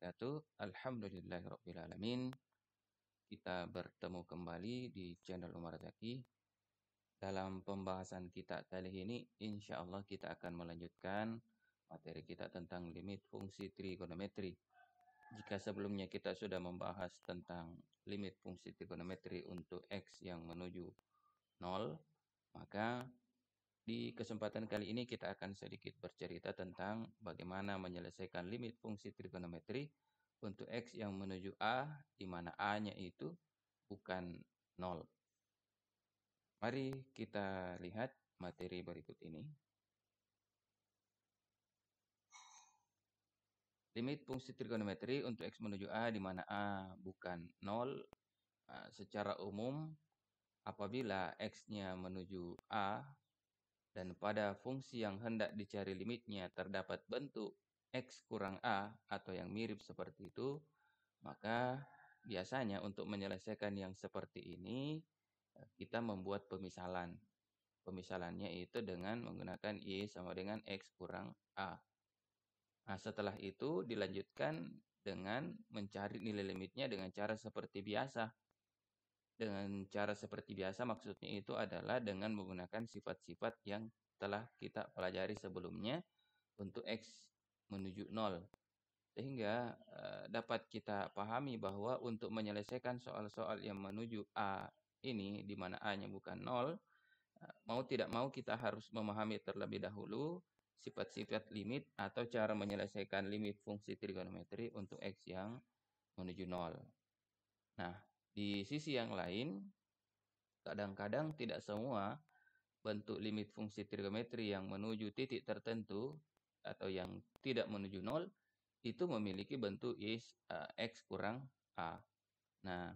wabarakatuh. Alhamdulillahirabbil alamin. Kita bertemu kembali di channel Umar Zaki. Dalam pembahasan kita kali ini, insya Allah kita akan melanjutkan materi kita tentang limit fungsi trigonometri. Jika sebelumnya kita sudah membahas tentang limit fungsi trigonometri untuk X yang menuju 0, maka di kesempatan kali ini kita akan sedikit bercerita tentang bagaimana menyelesaikan limit fungsi trigonometri untuk X yang menuju A, di mana A-nya itu bukan 0. Mari kita lihat materi berikut ini. Limit fungsi trigonometri untuk X menuju A, di mana A bukan 0. Secara umum, apabila X-nya menuju A, dan pada fungsi yang hendak dicari limitnya terdapat bentuk X kurang A atau yang mirip seperti itu, maka biasanya untuk menyelesaikan yang seperti ini, kita membuat pemisalan. Pemisalannya itu dengan menggunakan Y sama dengan X kurang A. Nah, setelah itu dilanjutkan dengan mencari nilai limitnya dengan cara seperti biasa. Dengan cara seperti biasa maksudnya itu adalah dengan menggunakan sifat-sifat yang telah kita pelajari sebelumnya untuk X menuju 0. Sehingga dapat kita pahami bahwa untuk menyelesaikan soal-soal yang menuju A ini, di mana A-nya bukan 0, mau tidak mau kita harus memahami terlebih dahulu sifat-sifat limit atau cara menyelesaikan limit fungsi trigonometri untuk X yang menuju 0. Nah, di sisi yang lain, kadang-kadang tidak semua bentuk limit fungsi trigonometri yang menuju titik tertentu atau yang tidak menuju 0 itu memiliki bentuk X kurang A. Nah,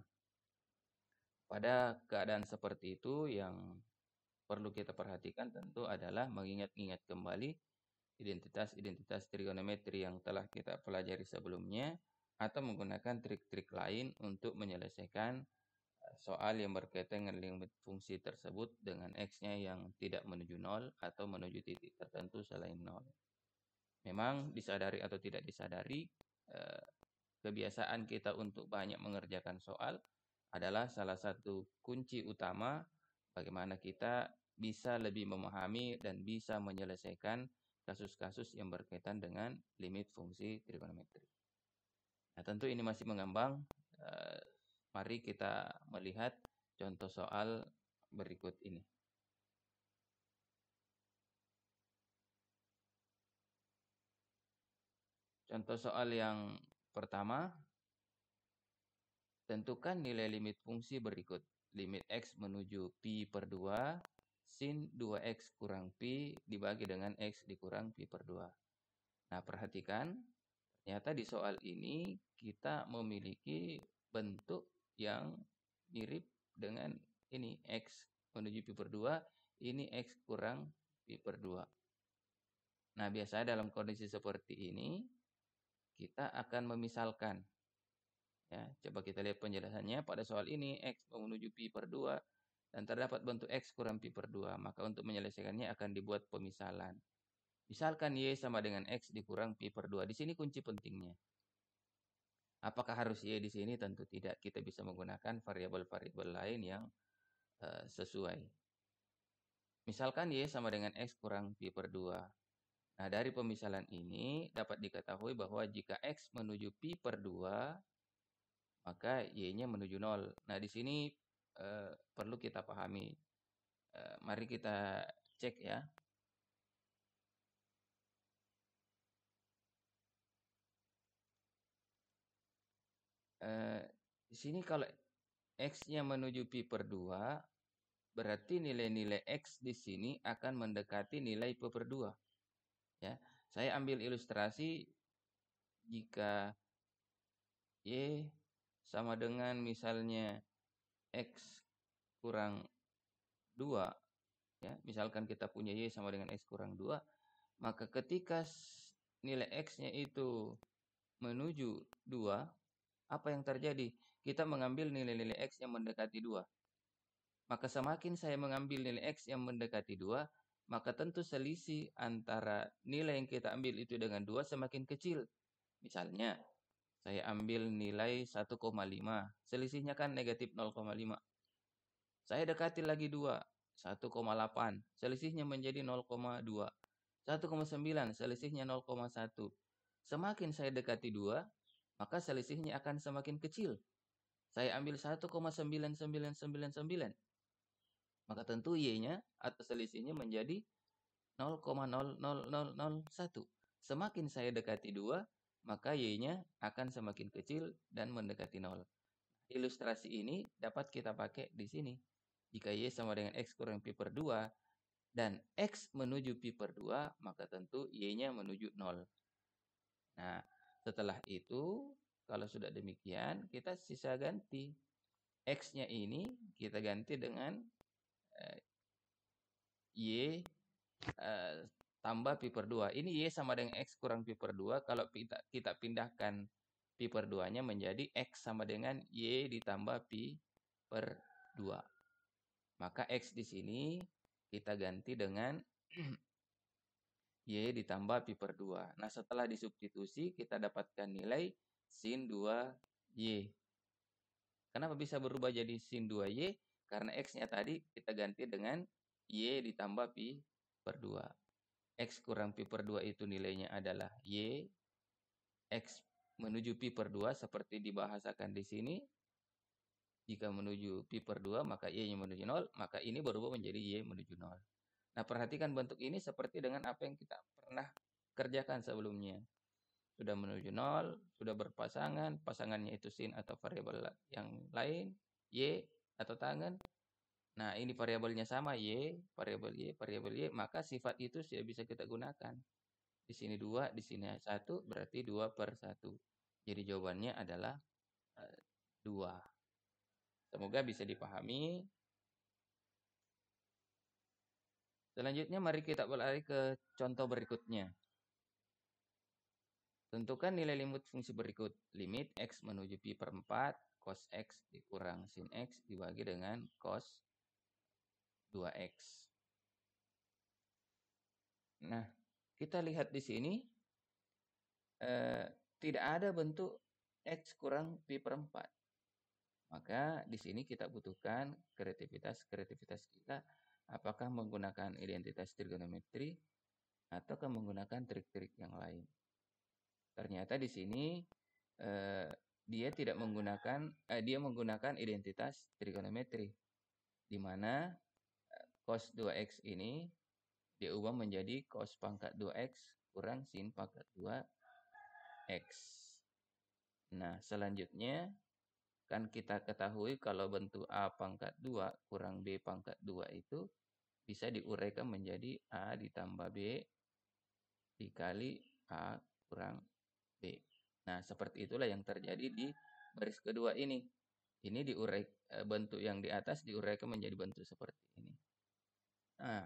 pada keadaan seperti itu yang perlu kita perhatikan tentu adalah mengingat-ingat kembali identitas-identitas trigonometri yang telah kita pelajari sebelumnya atau menggunakan trik-trik lain untuk menyelesaikan soal yang berkaitan dengan limit fungsi tersebut dengan X-nya yang tidak menuju 0 atau menuju titik tertentu selain 0. Memang disadari atau tidak disadari, kebiasaan kita untuk banyak mengerjakan soal adalah salah satu kunci utama bagaimana kita bisa lebih memahami dan bisa menyelesaikan kasus-kasus yang berkaitan dengan limit fungsi trigonometri. Nah, tentu ini masih mengambang. Mari kita melihat contoh soal berikut ini. Contoh soal yang pertama, tentukan nilai limit fungsi berikut. Limit X menuju Pi per 2, sin 2X kurang Pi dibagi dengan X dikurang Pi per 2. Nah, perhatikan, ternyata di soal ini kita memiliki bentuk yang mirip dengan ini, X menuju Pi per 2, ini X kurang Pi per 2. Nah, biasanya dalam kondisi seperti ini, kita akan memisalkan. Ya, coba kita lihat penjelasannya. Pada soal ini, X menuju Pi per 2, dan terdapat bentuk X kurang Pi per 2. Maka untuk menyelesaikannya akan dibuat pemisalan. Misalkan Y sama dengan X dikurang Pi per 2. Di sini kunci pentingnya. Apakah harus Y di sini? Tentu tidak. Kita bisa menggunakan variabel-variabel lain yang sesuai. Misalkan Y sama dengan X kurang Pi per 2. Nah, dari pemisalan ini dapat diketahui bahwa jika X menuju Pi per 2, maka Y-nya menuju 0. Nah, di sini perlu kita pahami. Mari kita cek ya. Di sini kalau X-nya menuju Pi per 2, berarti nilai-nilai X di sini akan mendekati nilai Pi per 2. Ya, saya ambil ilustrasi jika Y sama dengan misalnya X kurang 2, ya, misalkan kita punya Y sama dengan X kurang 2, maka ketika nilai X-nya itu menuju 2, apa yang terjadi? Kita mengambil nilai-nilai X yang mendekati 2. Maka semakin saya mengambil nilai X yang mendekati 2, maka tentu selisih antara nilai yang kita ambil itu dengan 2 semakin kecil. Misalnya, Saya ambil nilai 1,5. Selisihnya kan negatif 0,5. Saya dekati lagi 2, 1,8. Selisihnya menjadi 0,2. 1,9, selisihnya 0,1. Semakin saya dekati 2, maka selisihnya akan semakin kecil. Saya ambil 1,9999, maka tentu Y-nya atau selisihnya menjadi 0,00001. Semakin saya dekati 2, maka Y-nya akan semakin kecil dan mendekati 0. Ilustrasi ini dapat kita pakai di sini. Jika Y sama dengan X kurang Pi per 2 dan X menuju Pi per 2, maka tentu Y-nya menuju 0. Nah, setelah itu, kalau sudah demikian, kita sisa ganti. X-nya ini kita ganti dengan Y tambah Pi per 2. Ini Y sama dengan X kurang Pi per 2. Kalau kita pindahkan Pi per 2-nya menjadi X sama dengan Y ditambah Pi per 2. Maka X di sini kita ganti dengan Y ditambah Pi per 2. Nah, setelah disubstitusi, kita dapatkan nilai sin 2Y. Kenapa bisa berubah jadi sin 2Y? Karena X-nya tadi kita ganti dengan Y ditambah Pi per 2. X kurang Pi per 2 itu nilainya adalah Y. X menuju Pi per 2 seperti dibahasakan di sini. Jika menuju Pi per 2, maka Y-nya menuju 0. Maka ini berubah menjadi Y menuju 0. Nah, perhatikan bentuk ini seperti dengan apa yang kita pernah kerjakan sebelumnya. Sudah menuju 0, sudah berpasangan, pasangannya itu sin atau variabel yang lain, Y atau tangen. Nah, ini variabelnya sama, Y, variabel Y, maka sifat itu sudah bisa kita gunakan. Di sini 2, di sini 1, berarti 2 per 1. Jadi jawabannya adalah 2. Semoga bisa dipahami. Selanjutnya mari kita beralih ke contoh berikutnya. Tentukan nilai limit fungsi berikut. Limit X menuju Pi per 4, cos X dikurang sin X dibagi dengan cos 2X. Nah, kita lihat di sini tidak ada bentuk X kurang Pi per 4. Maka di sini kita butuhkan kreativitas kita. Apakah menggunakan identitas trigonometri ataukah menggunakan trik-trik yang lain. Ternyata di sini dia menggunakan identitas trigonometri, di mana cos 2x ini dia ubah menjadi cos pangkat 2x kurang sin pangkat 2x. Nah, selanjutnya kan kita ketahui kalau bentuk A pangkat 2 kurang B pangkat 2 itu bisa diuraikan menjadi A ditambah B dikali A kurang B. Nah, seperti itulah yang terjadi di baris kedua ini. Ini bentuk yang di atas diuraikan menjadi bentuk seperti ini. Nah,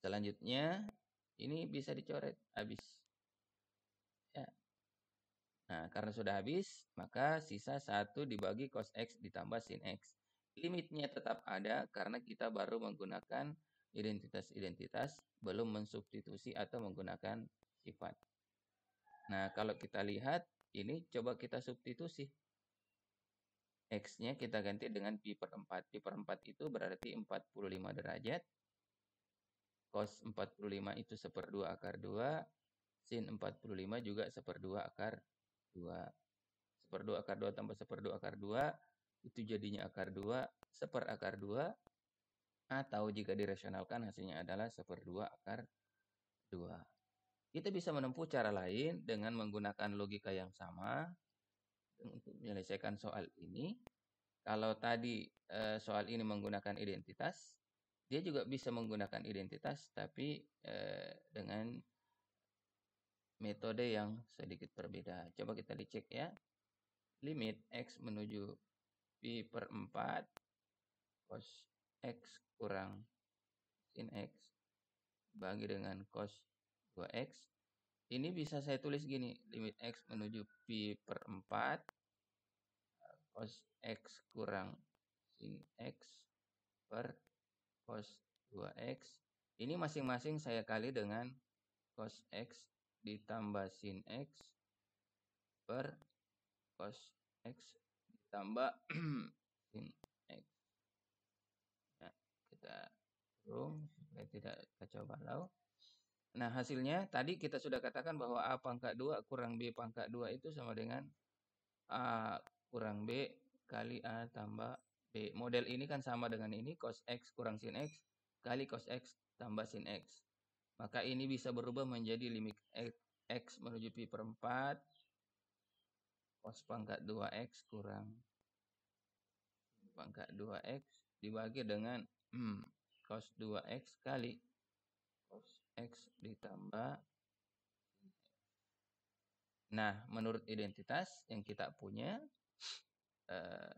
selanjutnya ini bisa dicoret habis. Ya. Nah, karena sudah habis, maka sisa 1 dibagi cos X ditambah sin X. Limitnya tetap ada karena kita baru menggunakan identitas-identitas, belum mensubstitusi atau menggunakan sifat. Nah, kalau kita lihat, ini coba kita substitusi. X-nya kita ganti dengan Pi per 4. Pi per 4 itu berarti 45 derajat. Cos 45 itu 1/2 akar 2. Sin 45 juga 1/2 akar 2. 1/2 akar 2 tambah 1/2 akar 2. Itu jadinya akar 2. 1 akar 2. Atau jika dirasionalkan hasilnya adalah 1/2 akar 2. Kita bisa menempuh cara lain dengan menggunakan logika yang sama untuk menyelesaikan soal ini. Kalau tadi soal ini menggunakan identitas, dia juga bisa menggunakan identitas tapi dengan metode yang sedikit berbeda. Coba kita dicek ya. Limit X menuju Pi per 4 cos X kurang sin X bagi dengan cos 2X. Ini bisa saya tulis gini. Limit X menuju Pi per 4 cos X kurang sin X per cos 2X. Ini masing-masing saya kali dengan cos X ditambah sin X per cos X ditambah sin X. Nah, kita kurung supaya tidak kacau balau. Nah, hasilnya tadi kita sudah katakan bahwa A pangkat 2 kurang B pangkat 2 itu sama dengan A kurang B kali A tambah B. Model ini kan sama dengan ini, cos X kurang sin X kali cos X tambah sin X. Maka ini bisa berubah menjadi limit X menuju pi per 4 cos pangkat 2X kurang pangkat 2X dibagi dengan cos 2X kali cos X ditambah. Nah, menurut identitas yang kita punya, eh,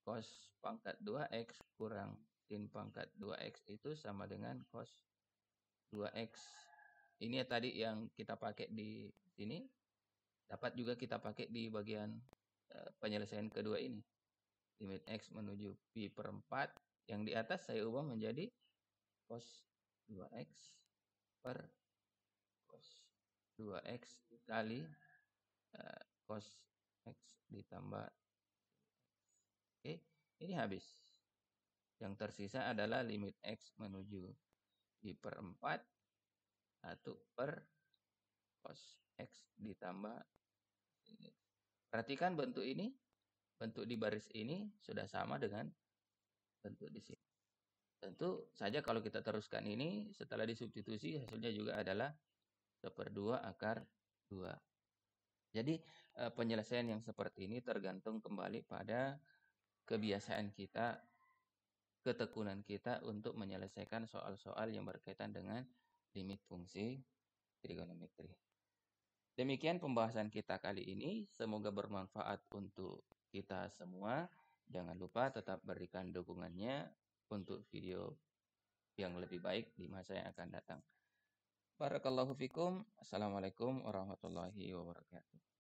cos pangkat 2X kurang sin pangkat 2X itu sama dengan cos 2X. Ini ya tadi yang kita pakai di sini, dapat juga kita pakai di bagian penyelesaian kedua ini. Limit X menuju pi per 4, yang di atas saya ubah menjadi cos 2X per cos 2X kali cos X ditambah. Oke, ini habis. Yang tersisa adalah limit X menuju pi per 4 1 per cos X ditambah sin X. Perhatikan bentuk ini, bentuk di baris ini sudah sama dengan bentuk di sini. Tentu saja kalau kita teruskan ini, setelah disubstitusi hasilnya juga adalah 1/2 akar 2. Jadi penyelesaian yang seperti ini tergantung kembali pada kebiasaan kita, ketekunan kita untuk menyelesaikan soal-soal yang berkaitan dengan limit fungsi trigonometri. Demikian pembahasan kita kali ini. Semoga bermanfaat untuk kita semua. Jangan lupa tetap berikan dukungannya untuk video yang lebih baik di masa yang akan datang. Barakallahu fikum. Assalamualaikum warahmatullahi wabarakatuh.